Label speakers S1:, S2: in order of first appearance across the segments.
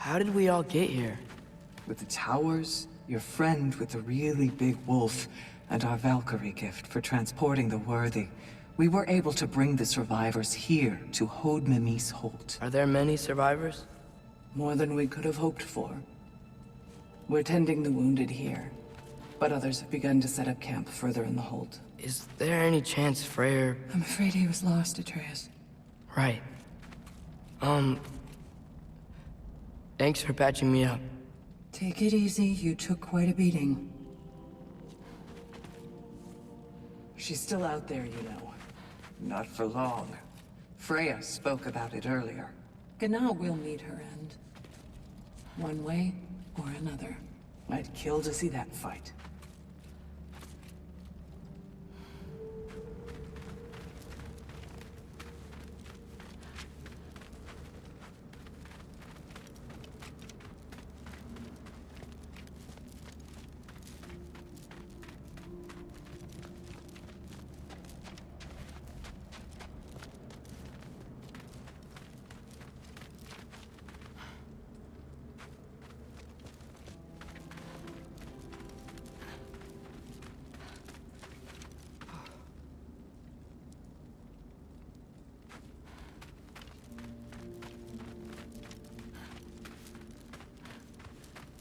S1: How did we all get here?
S2: With the towers, your friend with the really big wolf, and our Valkyrie gift for transporting the worthy, we were able to bring the survivors here to Hod Mimis Holt.
S1: Are there many survivors?
S2: More than we could have hoped for. We're tending the wounded here, but others have begun to set up camp further in the Holt.
S1: Is there any chance Freyr...
S2: I'm afraid he was lost, Atreus.
S1: Right. Thanks for patching me up.
S2: Take it easy, you took quite a beating. She's still out there, you know. Not for long. Freya spoke about it earlier. Gna will meet her end. One way or another. I'd kill to see that fight.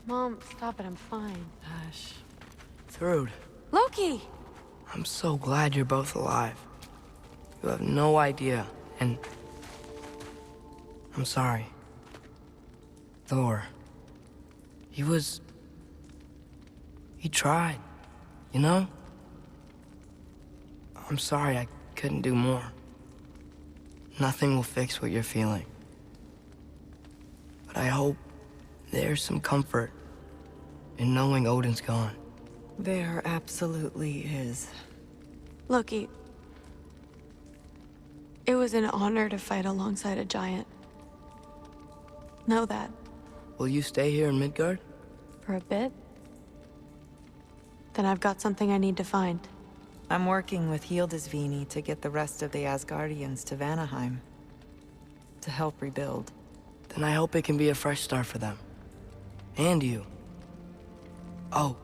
S3: Mom, stop it, I'm fine.
S1: Hush. Thrud,
S3: Loki!
S1: I'm so glad you're both alive. You have no idea, and... I'm sorry. Thor. He tried, you know? I'm sorry I couldn't do more. Nothing will fix what you're feeling. But I hope there's some comfort in knowing Odin's gone.
S4: There absolutely is.
S3: Loki, it was an honor to fight alongside a giant. Know that.
S1: Will you stay here in Midgard?
S3: For a bit? Then I've got something I need to find.
S4: I'm working with Hildisvini to get the rest of the Asgardians to Vanaheim. To help rebuild.
S1: Then I hope it can be a fresh start for them. And you. Oh,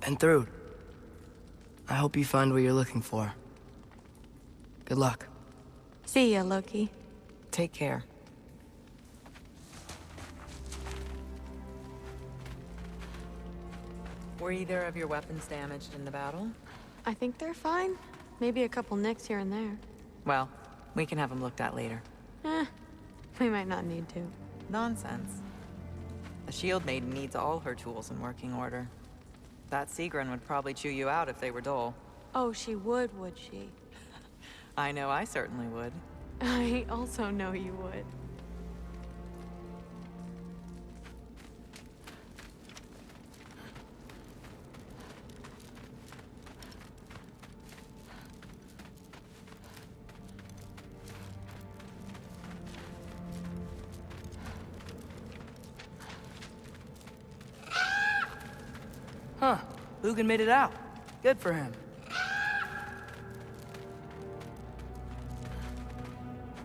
S1: and Thrud. I hope you find what you're looking for. Good luck.
S3: See ya, Loki.
S4: Take care. Were either of your weapons damaged in the battle?
S3: I think they're fine. Maybe a couple nicks here and there.
S4: Well, we can have them looked at later.
S3: We might not need to.
S4: Nonsense. A shield maiden needs all her tools in working order. That Sigrun would probably chew you out if they were dull.
S3: Oh, she would she?
S4: I know I certainly would.
S3: I also know you would.
S1: Huh. Lugan made it out. Good for him.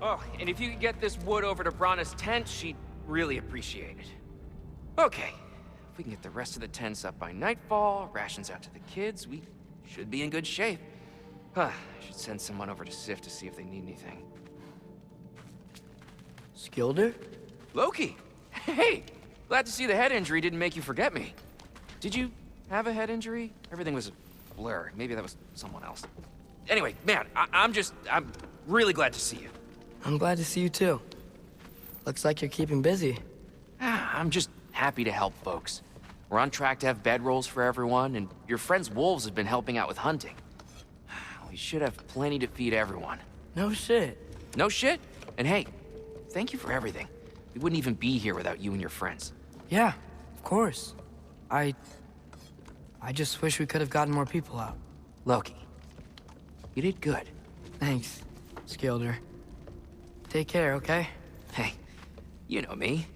S5: Oh, and if you could get this wood over to Brana's tent, she'd really appreciate it. Okay. If we can get the rest of the tents up by nightfall, rations out to the kids, we should be in good shape. I should send someone over to Sif to see if they need anything.
S1: Skilder?
S5: Loki! Hey! Glad to see the head injury didn't make you forget me. Did you have a head injury? Everything was a blur. Maybe that was someone else. Anyway, man, I'm really glad to see you.
S1: I'm glad to see you too. Looks like you're keeping busy.
S5: I'm just happy to help folks. We're on track to have bedrolls for everyone, and your friend's wolves have been helping out with hunting. We should have plenty to feed everyone.
S1: No shit.
S5: No shit? And hey, thank you for everything. We wouldn't even be here without you and your friends.
S1: Yeah, of course. I just wish we could have gotten more people out.
S5: Loki, you did good.
S1: Thanks, Skilder. Take care, okay?
S5: Hey, you know me.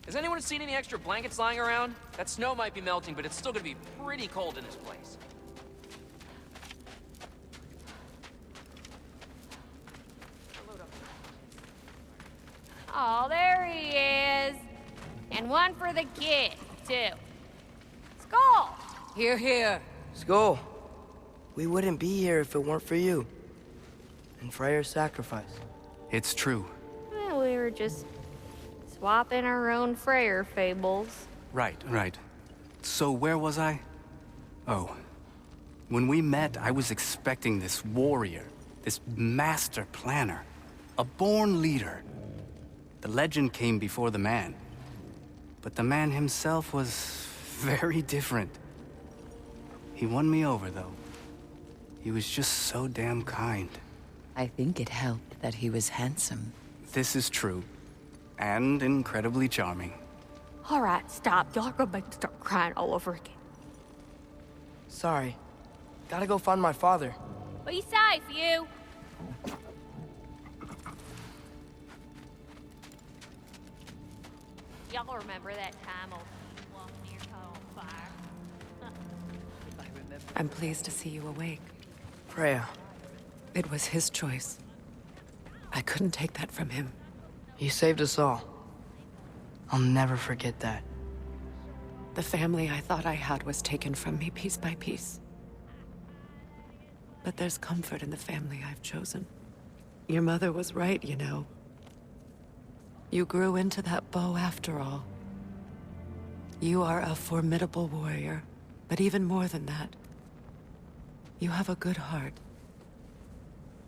S5: Has anyone seen any extra blankets lying around? That snow might be melting, but it's still gonna be pretty cold in this place.
S6: Oh, there he is. And one for the kid, too. Skull!
S2: Here, here.
S1: Skull, we wouldn't be here if it weren't for you. And Freya's sacrifice.
S7: It's true.
S6: Well, we were just swapping our own Freyr fables.
S7: Right. So where was I? Oh. When we met, I was expecting this warrior, this master planner, a born leader. The legend came before the man. But the man himself was very different. He won me over, though. He was just so damn kind.
S2: I think it helped that he was handsome.
S7: This is true. And incredibly charming.
S6: All right, stop. Y'all are gonna make me start crying all over again.
S1: Sorry. Gotta go find my father.
S6: Be safe, you. Y'all remember that time old walked near caught on fire?
S2: I'm pleased to see you awake.
S1: Freya,
S2: It was his choice. I couldn't take that from him.
S1: you saved us all. I'll never forget that.
S2: The family I thought I had was taken from me piece by piece. But there's comfort in the family I've chosen. Your mother was right, you know. You grew into that bow after all. You are a formidable warrior, but even more than that, you have a good heart.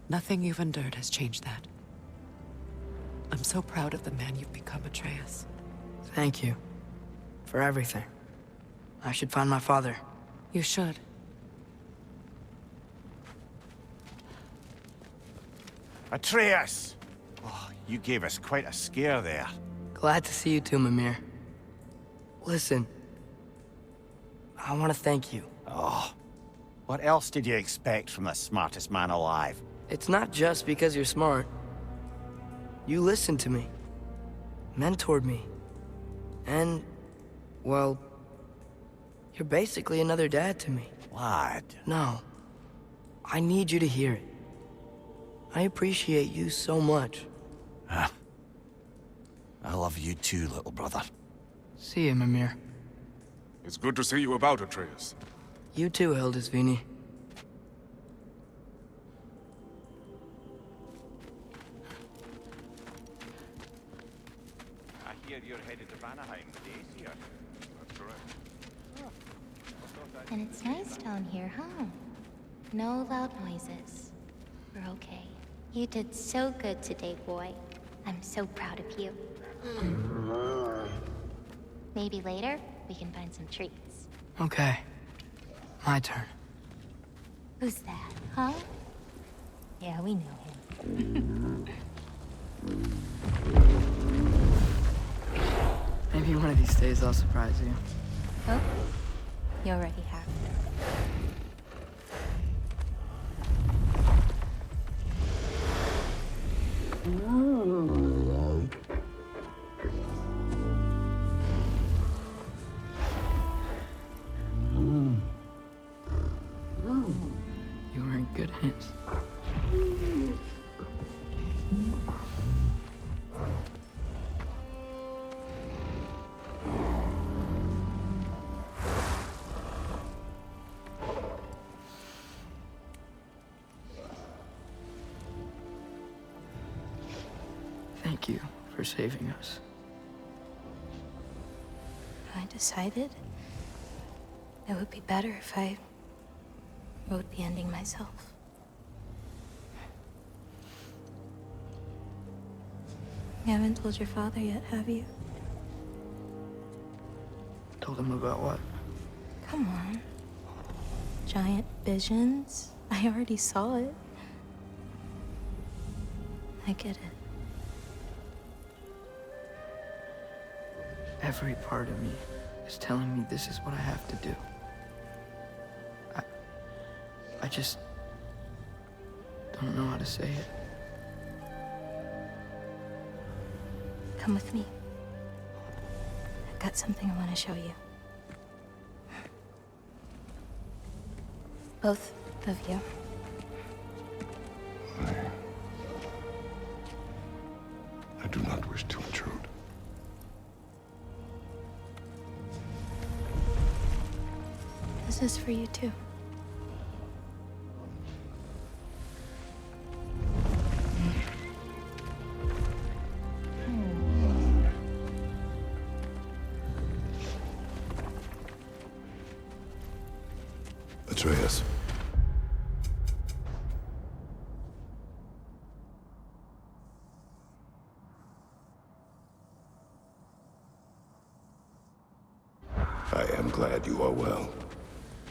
S2: Nothing you've endured has changed that. I'm so proud of the man you've become, Atreus.
S1: Thank you. For everything. I should find my father.
S2: You should.
S8: Atreus! Oh, you gave us quite a scare there.
S1: Glad to see you too, Mimir. Listen. I want to thank you.
S8: Oh, what else did you expect from the smartest man alive?
S1: It's not just because you're smart. You listened to me. Mentored me. And, well, you're basically another dad to me.
S8: Lad.
S1: No. I need you to hear it. I appreciate you so much.
S8: I love you too, little brother.
S1: See you, Mimir.
S9: It's good to see you about, Atreus.
S1: You too, Hildisvini.
S8: I hear you're headed to Vanaheim with Aesir.
S9: That's correct.
S10: And it's nice down here, huh? No loud noises. We're okay. You did so good today, boy. I'm so proud of you. Maybe later, we can find some treats.
S1: Okay. My turn.
S10: Who's that, huh? Yeah, we know him.
S1: Maybe one of these days I'll surprise you.
S10: Oh? You already have.
S1: You were in good hands. Thank you for saving us.
S10: I decided it would be better if I wrote the ending myself. You haven't told your father yet, have you?
S1: Told him about what?
S10: Come on. Giant visions? I already saw it. I get it.
S1: Every part of me is telling me this is what I have to do. I just don't know how to say it.
S10: Come with me. I've got something I want to show you. Both of you.
S9: I do not wish to intrude.
S3: This is for you too.
S9: Atreus. I am glad you are well.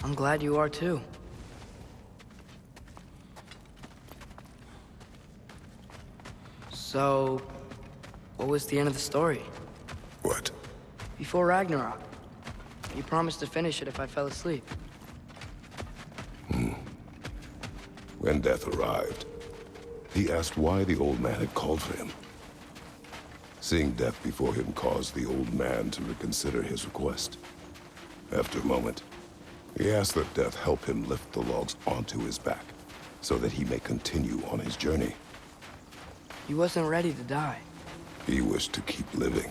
S1: I'm glad you are too. So, what was the end of the story?
S9: What?
S1: Before Ragnarok, you promised to finish it if I fell asleep.
S9: When death arrived, he asked why the old man had called for him. Seeing death before him caused the old man to reconsider his request. After a moment, he asked that death help him lift the logs onto his back, so that he may continue on his journey.
S1: He wasn't ready to die.
S9: He wished to keep living.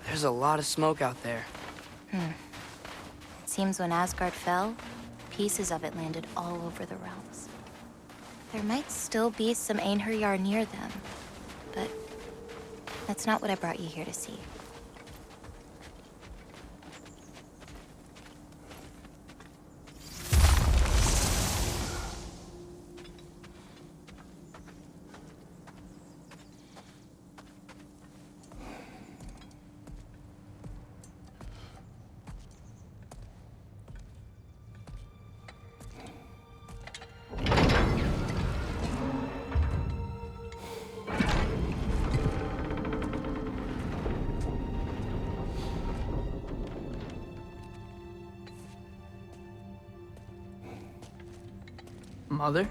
S1: There's a lot of smoke out there.
S10: It seems when Asgard fell, pieces of it landed all over the realms. There might still be some Einherjar near them, but that's not what I brought you here to see.
S1: Mother?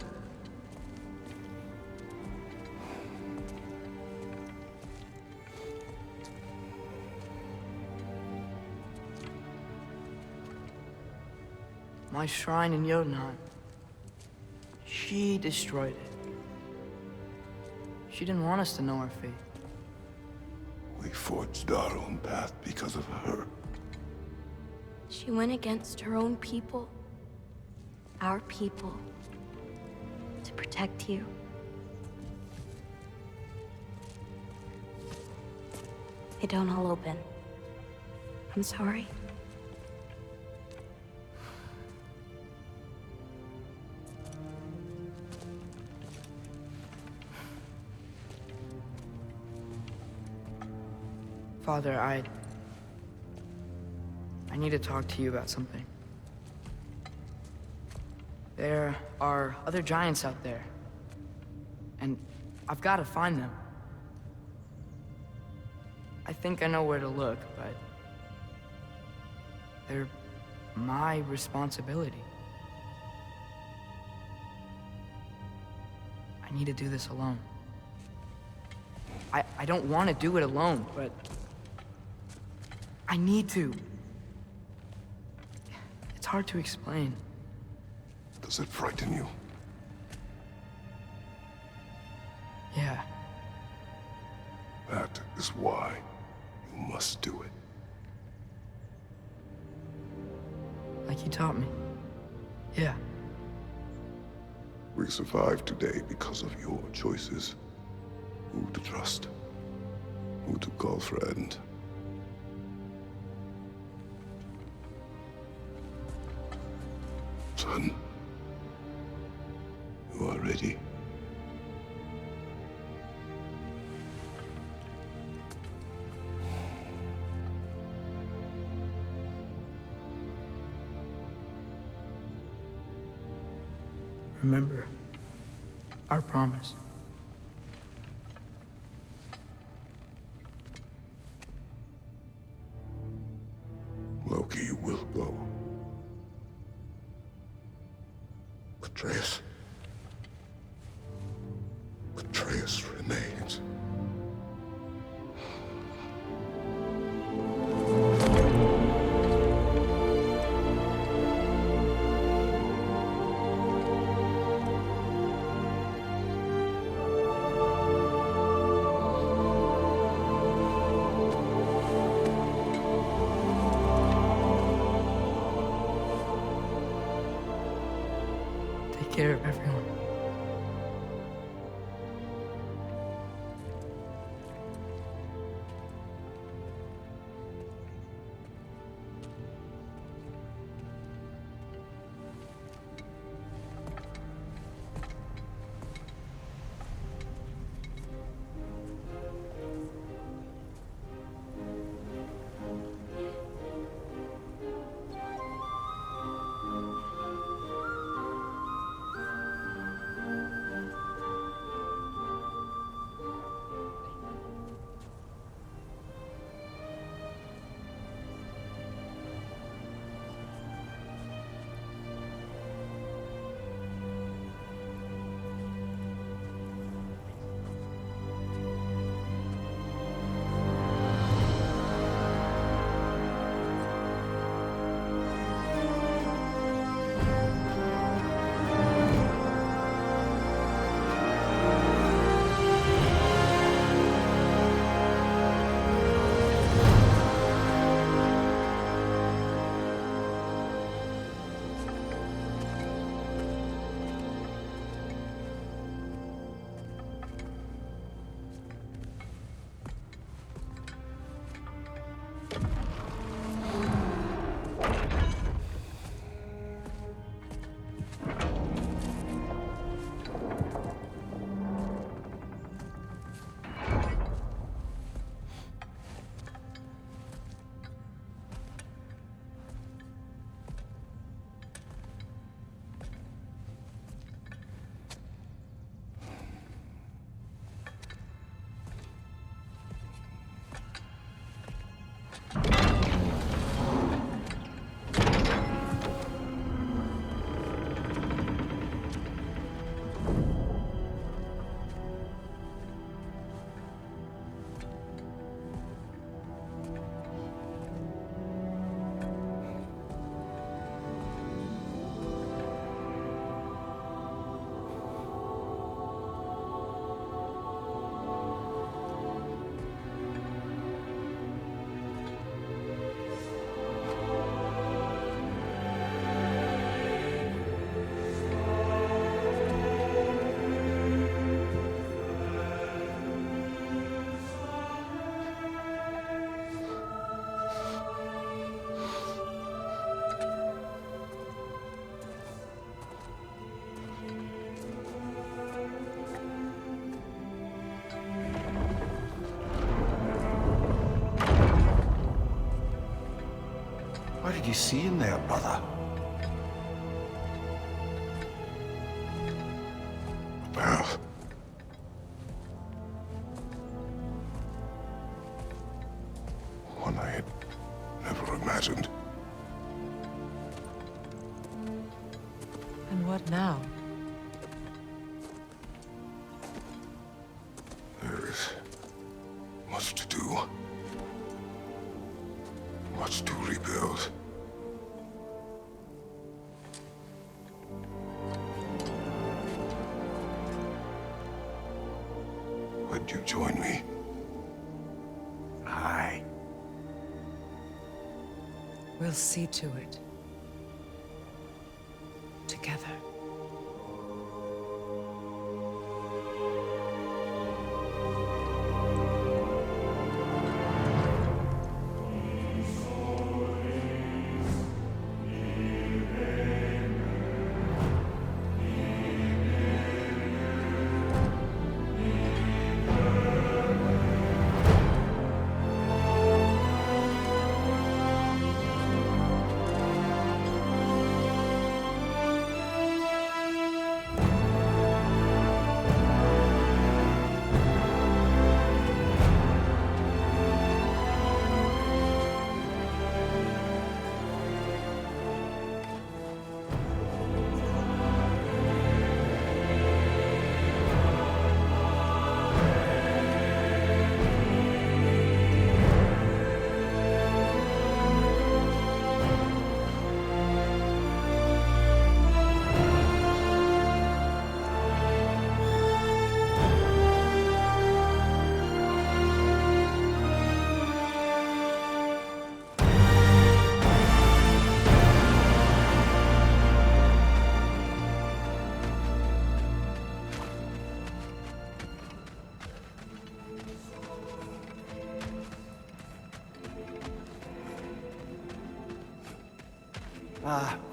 S1: My shrine in Jotunheim. She destroyed it. She didn't want us to know our fate.
S9: We forged our own path because of her.
S3: She went against her own people. Our people. To protect you. They don't all open. I'm sorry.
S1: Father, I need to talk to you about something. There are other giants out there, and I've got to find them. I think I know where to look, but they're my responsibility. I need to do this alone. I don't want to do it alone, but I need to. It's hard to explain.
S9: Does it frighten you?
S1: Yeah.
S9: That is why you must do it.
S1: Like you taught me. Yeah.
S9: We survived today because of your choices. Who to trust, who to call friend. Son, you are ready.
S1: Remember our promise.
S9: Loki will go. Atreus. Atreus remains.
S1: everyone.
S8: What did you see in there, brother?
S9: A path. One I had never imagined.
S4: And what now?
S9: There is much to do. Much to rebuild. Would you join me?
S8: Aye.
S2: We'll see to it. Together.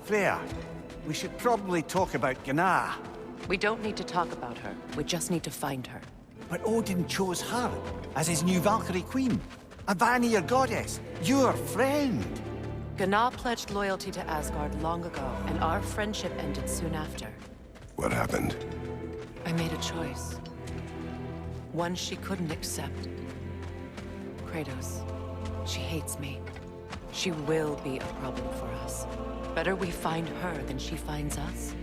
S8: Freya, we should probably talk about Gná.
S11: We don't need to talk about her. We just need to find her.
S8: But Odin chose her as his new Valkyrie queen. A Vanir goddess, your friend.
S11: Gná pledged loyalty to Asgard long ago, and our friendship ended soon after.
S9: What happened?
S11: I made a choice. One she couldn't accept. Kratos. She hates me. She will be a problem for us. Better we find her than she finds us.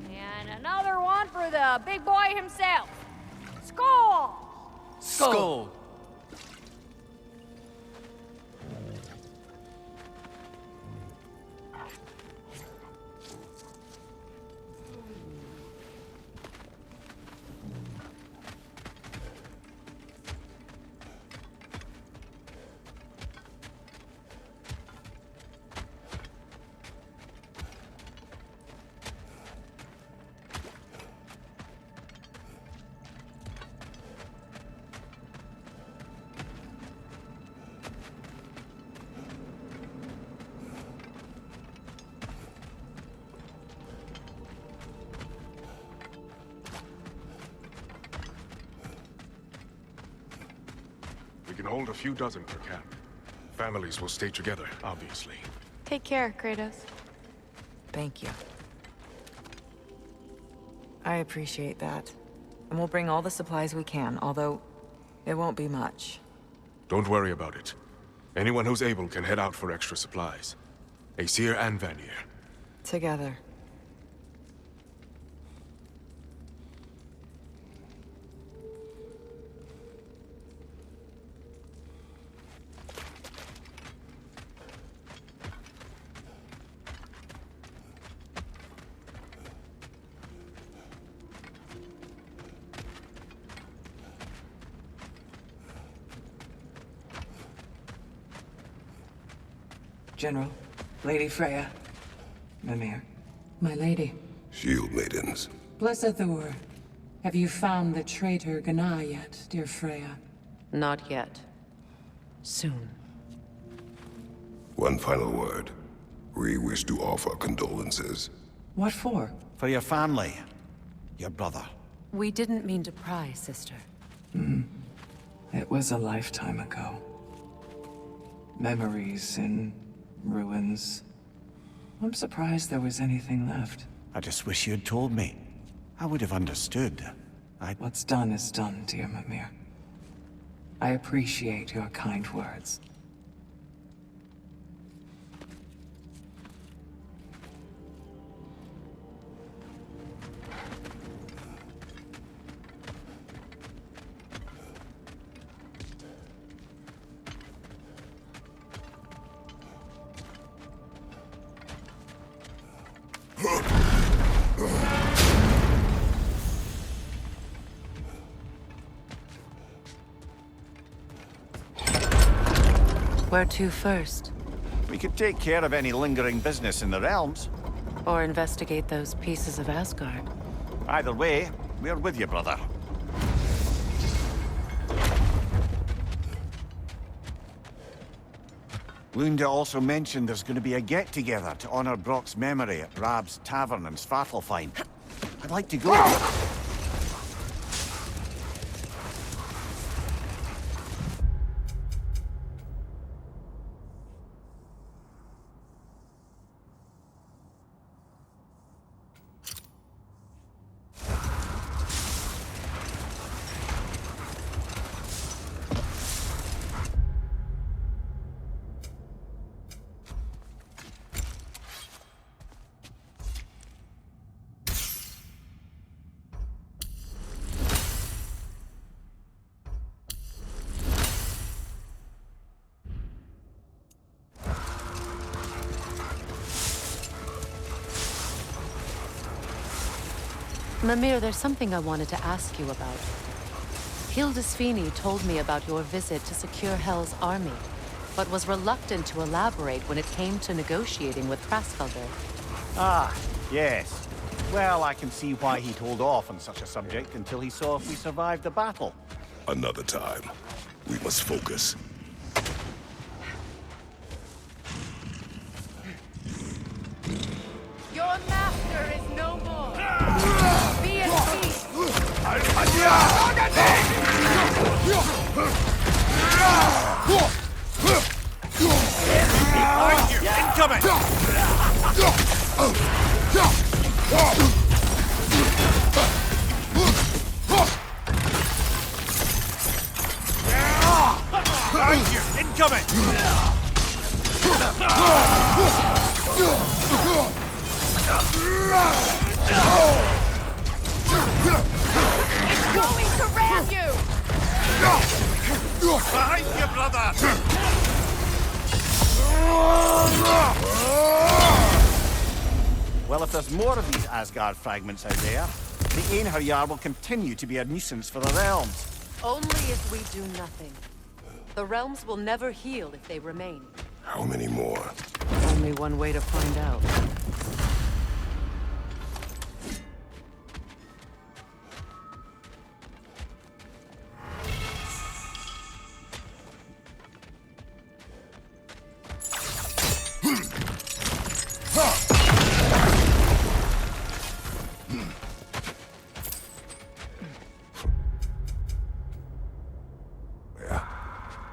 S6: And another one for the big boy himself. Skull!
S7: Skull!
S12: We can hold a few dozen per camp. Families will stay together, obviously.
S3: Take care, Kratos.
S4: Thank you. I appreciate that. And we'll bring all the supplies we can, although it won't be much.
S12: Don't worry about it. Anyone who's able can head out for extra supplies. Aesir and Vanir.
S4: Together.
S2: General, Lady Freya, Mimir, my lady.
S9: Shield maidens.
S2: Blessed Thor, have you found the traitor Gná yet, dear Freya?
S11: Not yet. Soon.
S9: One final word. We wish to offer condolences.
S2: What for?
S8: For your family. Your brother.
S11: We didn't mean to pry, sister.
S2: It was a lifetime ago. Memories in ruins. I'm surprised there was anything left.
S8: I just wish you'd told me. I would have understood.
S2: What's done is done, dear Mimir. I appreciate your kind words.
S11: Where to first?
S8: We could take care of any lingering business in the realms.
S11: Or investigate those pieces of Asgard?
S8: Either way, we're with you, brother. Lunda also mentioned there's going to be a get-together to honor Brock's memory at Rab's Tavern in Svartalfheim. I'd like to go.
S11: Mimir, there's something I wanted to ask you about. Hildisvini told me about your visit to secure Hel's army, but was reluctant to elaborate when it came to negotiating with Hraskaldr.
S8: Ah, yes. Well, I can see why he'd hold off on such a subject until he saw if we survived the battle.
S9: Another time. We must focus.
S8: Well, if there's more of these Asgard fragments out there, the Einherjar will continue to be a nuisance for the realms.
S11: Only if we do nothing. The realms will never heal if they remain.
S9: How many more?
S11: Only one way to find out.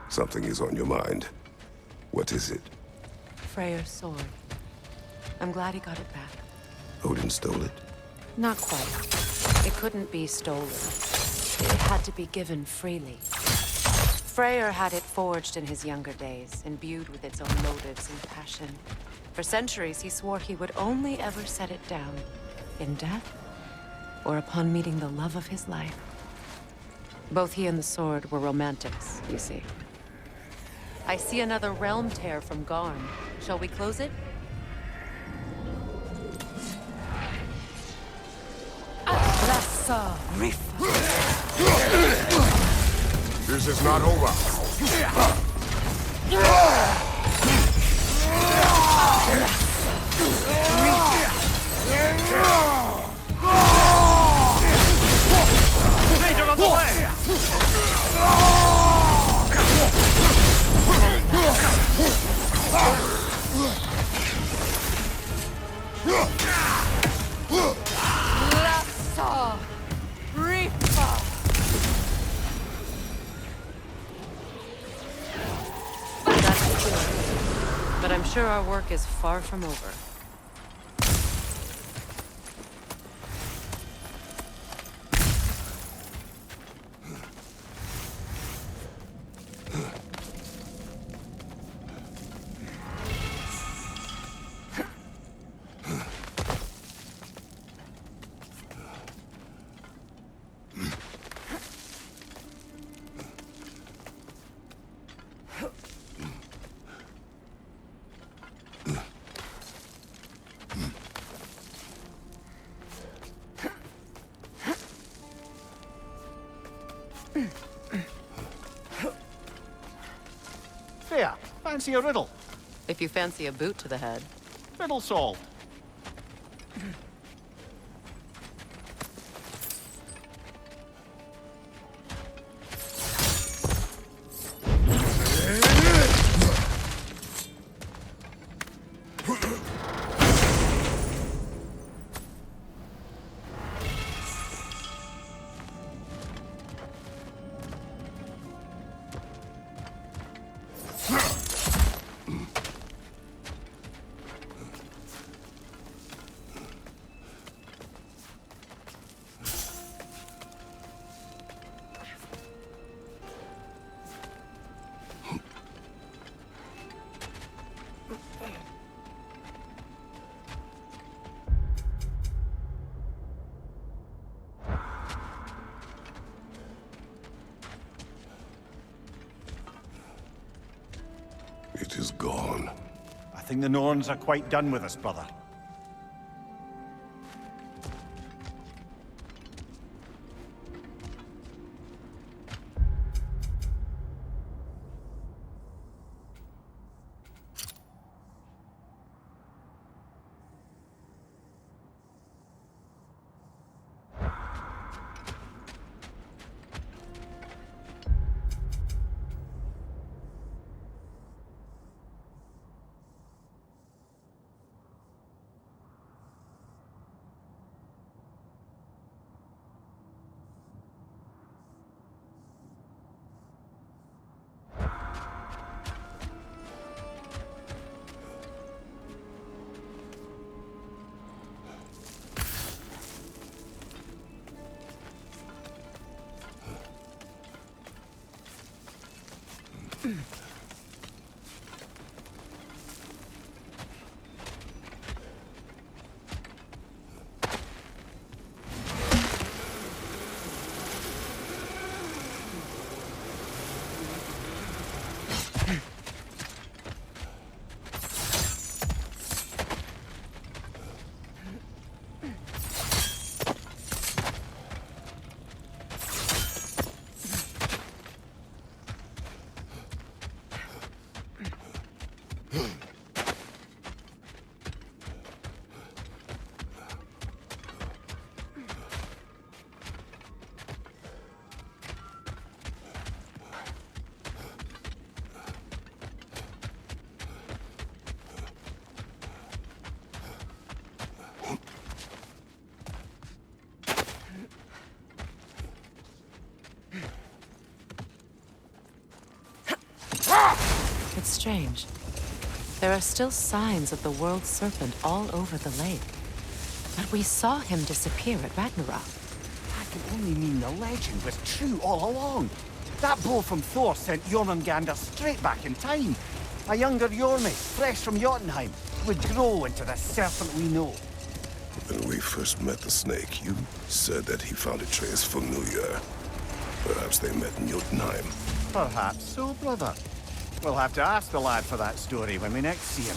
S9: Something is on your mind. What is it?
S11: Freyr's sword. I'm glad he got it back.
S9: Odin stole it?
S11: Not quite. It couldn't be stolen. It had to be given freely. Freyr had it forged in his younger days, imbued with its own motives and passion. For centuries, he swore he would only ever set it down in death or upon meeting the love of his life. Both he and the sword were romantics, you see. I see another realm tear from Garn. Shall we close it?
S9: This is not over.
S8: Danger on the way!
S11: That's true. But I'm sure our work is far from over.
S8: There, fancy a riddle.
S11: If you fancy a boot to the head.
S8: Riddle solved.
S9: It is gone.
S8: I think the Norns are quite done with us, brother.
S11: strange. There are still signs of the world serpent all over the lake. But we saw him disappear at Ragnarök.
S8: That can only mean the legend was true all along. That blow from Thor sent Jormungandr straight back in time. A younger Jormi, fresh from Jotunheim, would grow into the serpent we know.
S9: When we first met the snake, you said that he found Atreus familiar. Perhaps they met in Jotunheim.
S8: Perhaps so, brother. We'll have to ask the lad for that story when we next see him.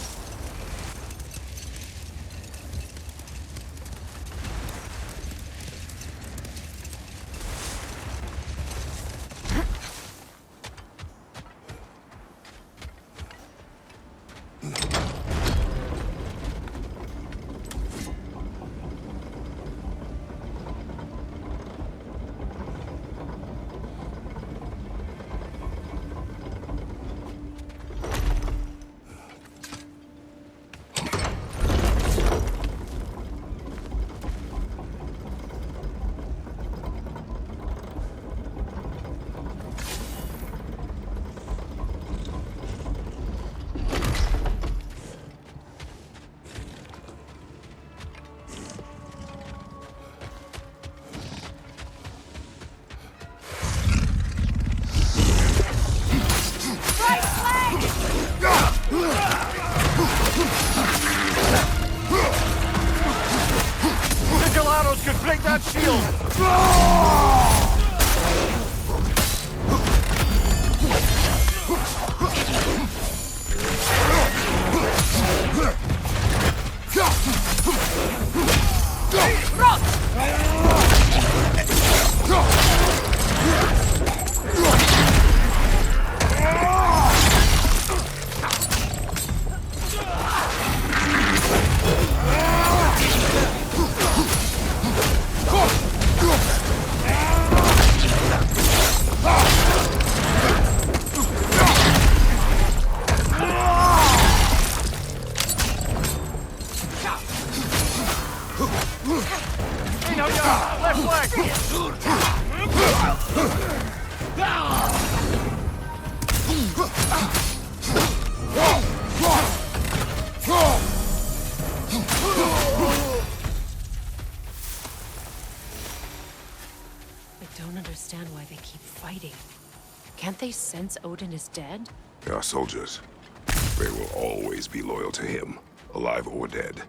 S8: Sigil arrows could break that shield!
S11: I don't understand why they keep fighting. Can't they sense Odin is dead?
S9: They are soldiers. They will always be loyal to him, alive or dead.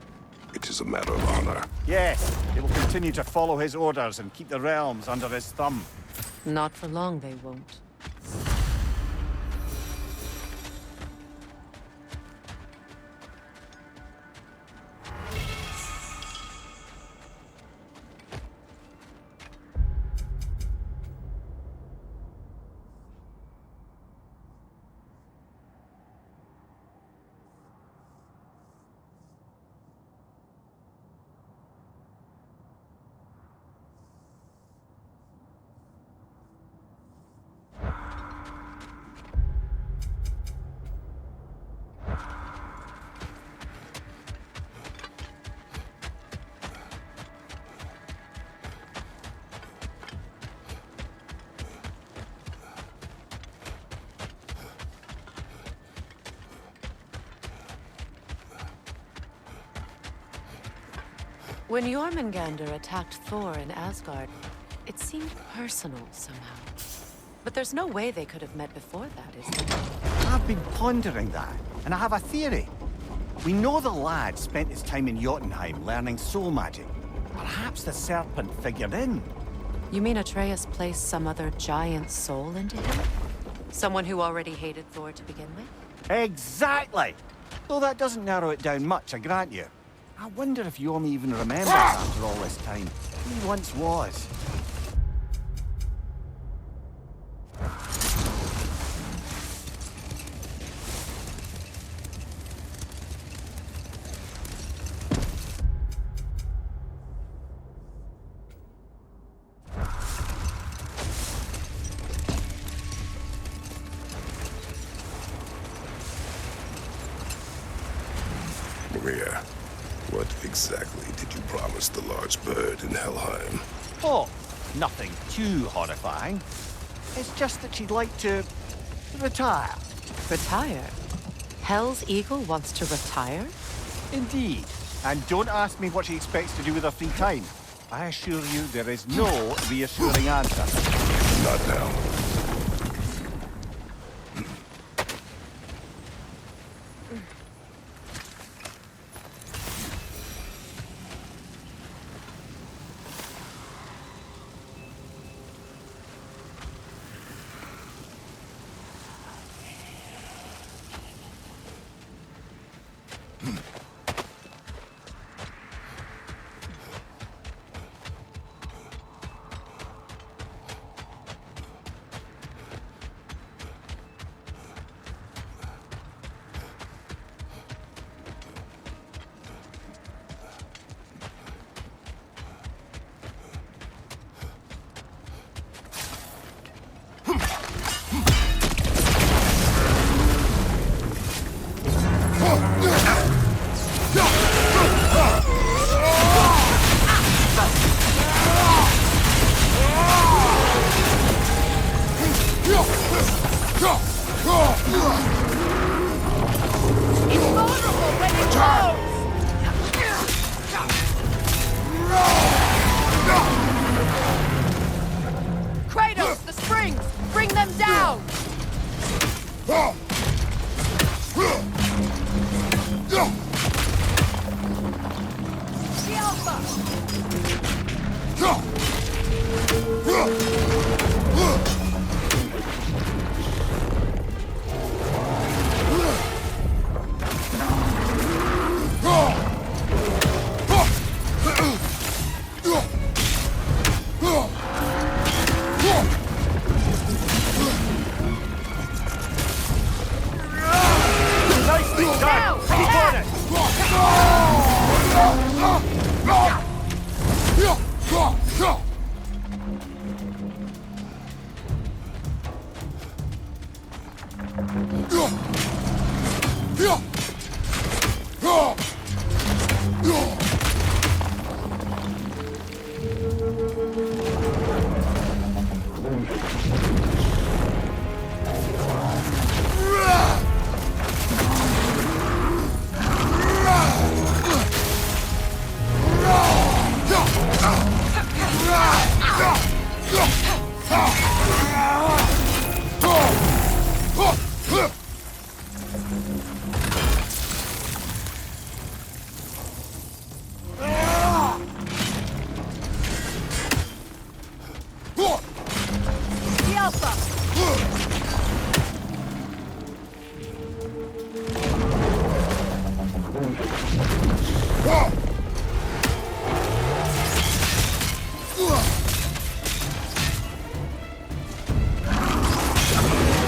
S9: It is a matter of honor.
S8: Yes, they will continue to follow his orders and keep the realms under his thumb.
S11: Not for long, they won't. When Jormungandr attacked Thor in Asgard, it seemed personal somehow. But there's no way they could have met before that, is there?
S8: I've been pondering that, and I have a theory. We know the lad spent his time in Jotunheim learning soul magic. Perhaps the serpent figured in.
S11: You mean Atreus placed some other giant soul into him? Someone who already hated Thor to begin with?
S8: Exactly! Though that doesn't narrow it down much, I grant you. I wonder if Yormi even remembers after all this time who he once was.
S9: Maria, what exactly did you promise the large bird in Helheim?
S8: Oh, nothing too horrifying. It's just that she'd like to retire.
S11: Retire? Hell's Eagle wants to retire?
S8: Indeed. And don't ask me what she expects to do with her free time. I assure you there is no reassuring answer.
S9: Not now.
S6: Kratos, the springs! Bring them down! The Alpha!
S8: Nicely done! Keep on it!
S6: The Alpha!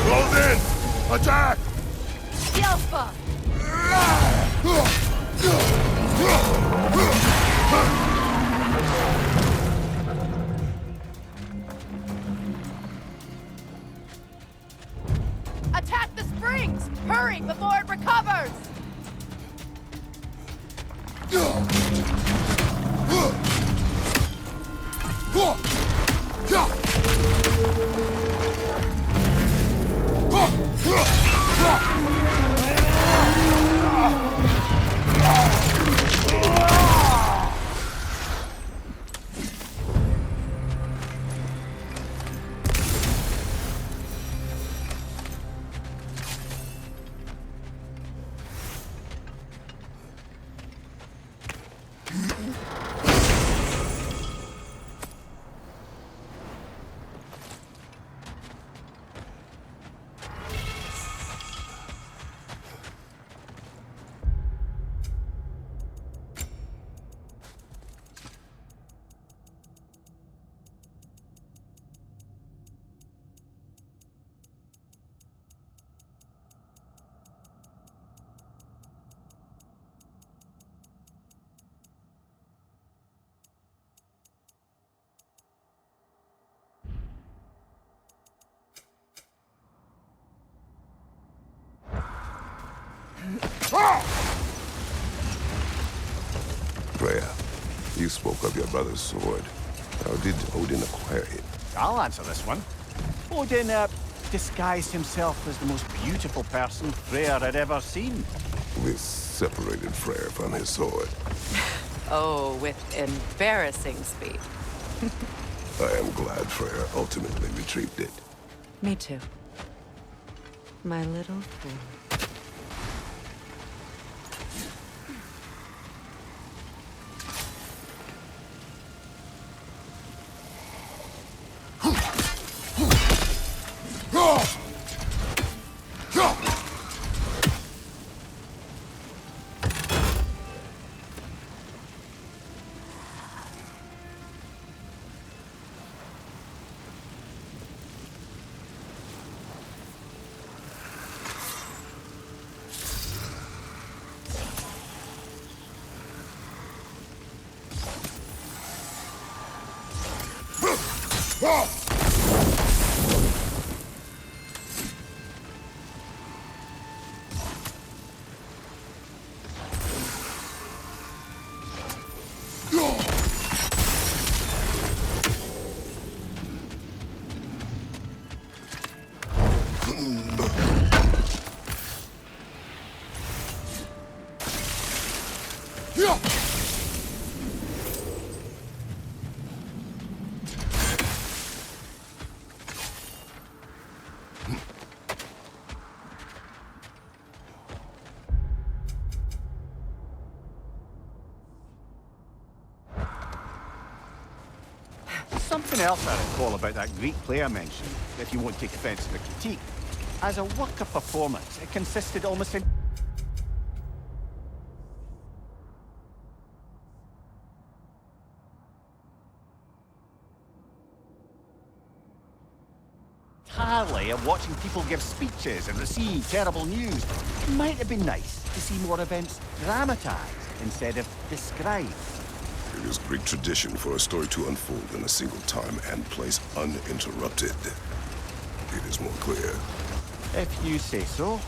S9: Close in! Attack!
S6: The Alpha! Attack the springs! Hurry before it recovers!
S9: Freya, you spoke of your brother's sword. How did Odin acquire it?
S8: I'll answer this one. Odin, disguised himself as the most beautiful person Freyr had ever seen.
S9: We separated Freyr from his sword.
S11: Oh, with embarrassing speed.
S9: I am glad Freyr ultimately retrieved it.
S11: Me too. My little fool.
S8: Something else I recall about that Greek play I mentioned, if you won't take offense to the critique. As a work of performance, it consisted almost entirely of watching people give speeches and receive terrible news. It might have been nice to see more events dramatized instead of described.
S9: It is Greek tradition for a story to unfold in a single time and place uninterrupted. It is more clear.
S8: If you say so.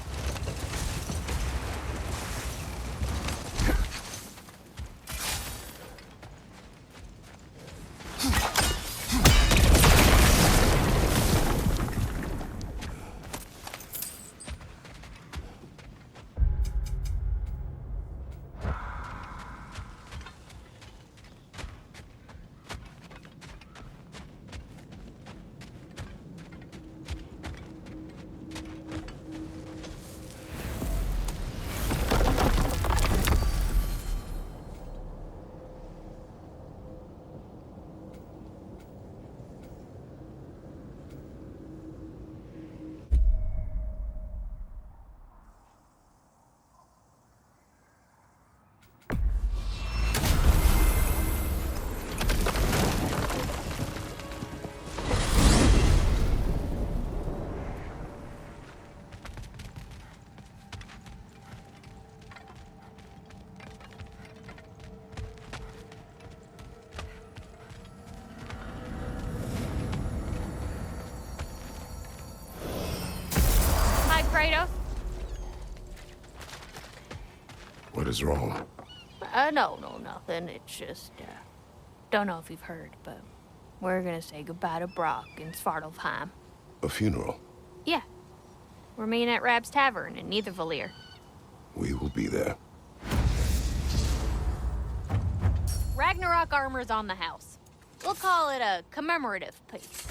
S6: Kratos?
S9: What is wrong?
S6: No, nothing. It's just, don't know if you've heard, but we're gonna say goodbye to Brock in Svartalfheim.
S9: A funeral?
S6: Yeah. We're meeting at Rab's Tavern in Niedervalir.
S9: We will be there.
S6: Ragnarök armor's on the house. We'll call it a commemorative piece.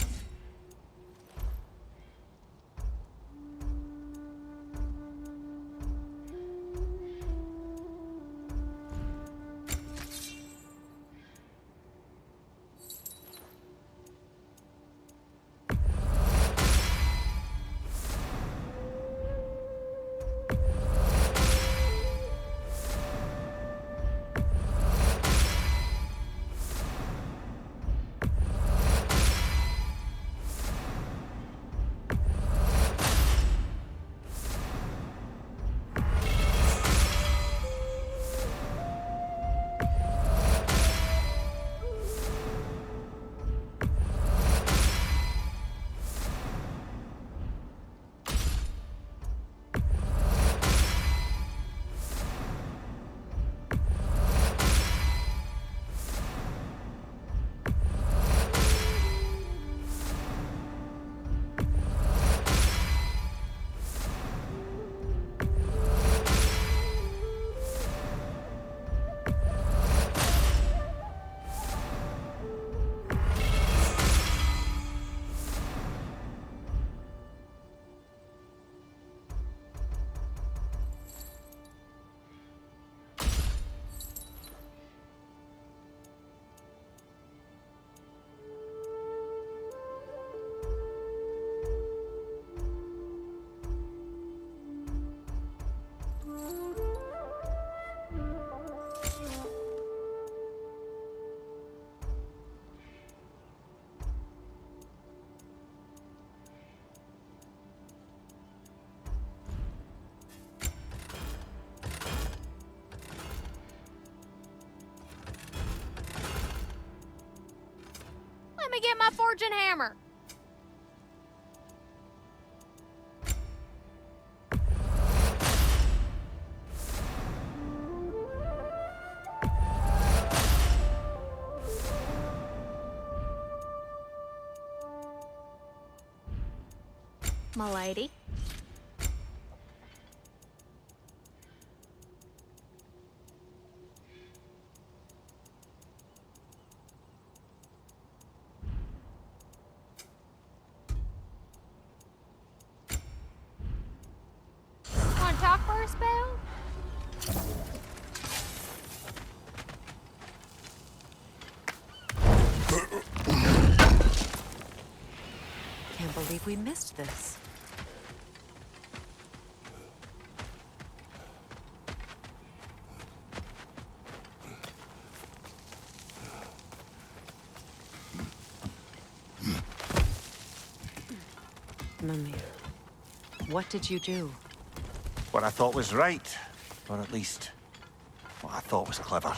S6: Let me get my fortune hammer. My lady. Want to talk for a spell?
S11: Can't believe we missed this. Mummy, what did you do?
S8: What I thought was right. Or at least, what I thought was clever.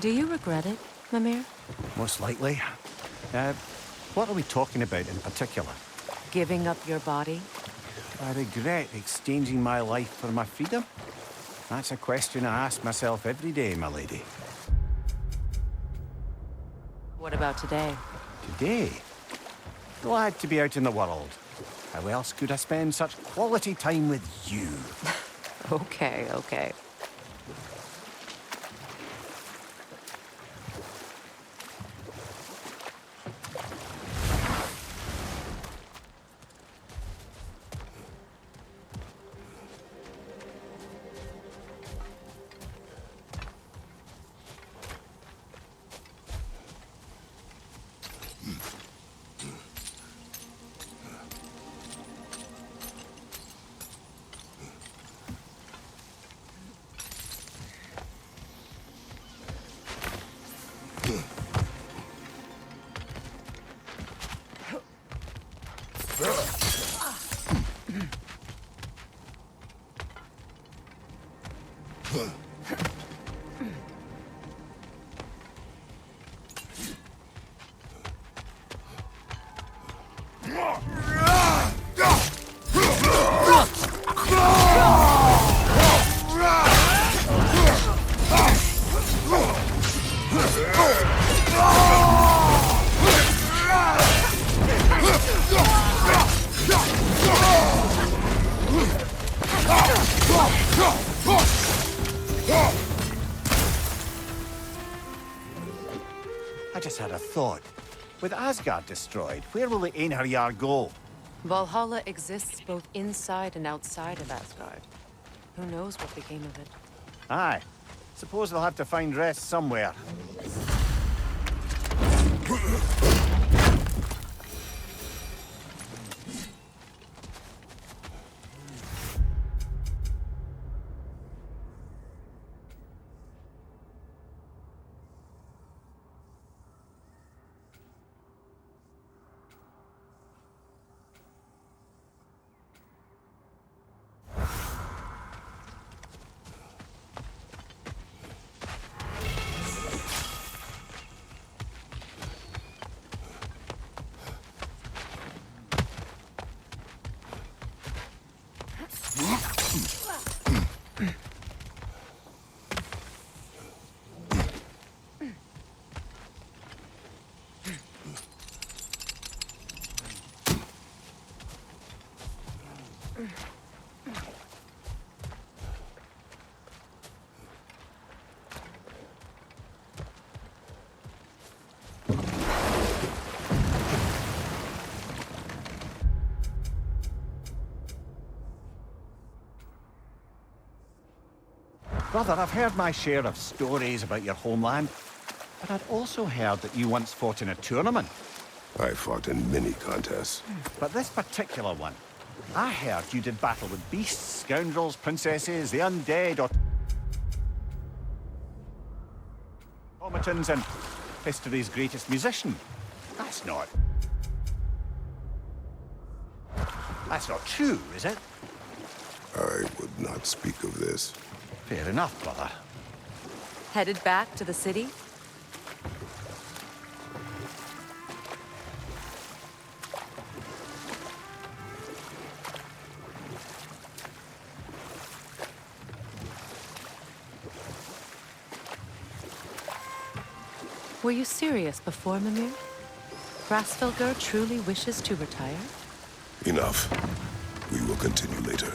S11: Do you regret it, Mimir?
S8: Most likely. What are we talking about in particular?
S11: Giving up your body?
S8: I regret exchanging my life for my freedom? That's a question I ask myself every day, my lady.
S11: What about today?
S8: Today? Glad to be out in the world. How else could I spend such quality time with you?
S11: Okay, okay.
S8: I just had a thought. With Asgard destroyed, where will the Einherjar go?
S11: Valhalla exists both inside and outside of Asgard. Who knows what became of it?
S8: Aye. Suppose they'll have to find rest somewhere. Brother, I've heard my share of stories about your homeland, but I'd also heard that you once fought in a tournament.
S9: I fought in many contests.
S8: But this particular one, I heard you did battle with beasts, scoundrels, princesses, the undead, or automatons, and history's greatest musician. That's not true, is it?
S9: I would not speak of this.
S8: Fair enough, brother.
S11: Headed back to the city? Were you serious before, Mimir? Grasfelger truly wishes to retire?
S9: Enough. We will continue later.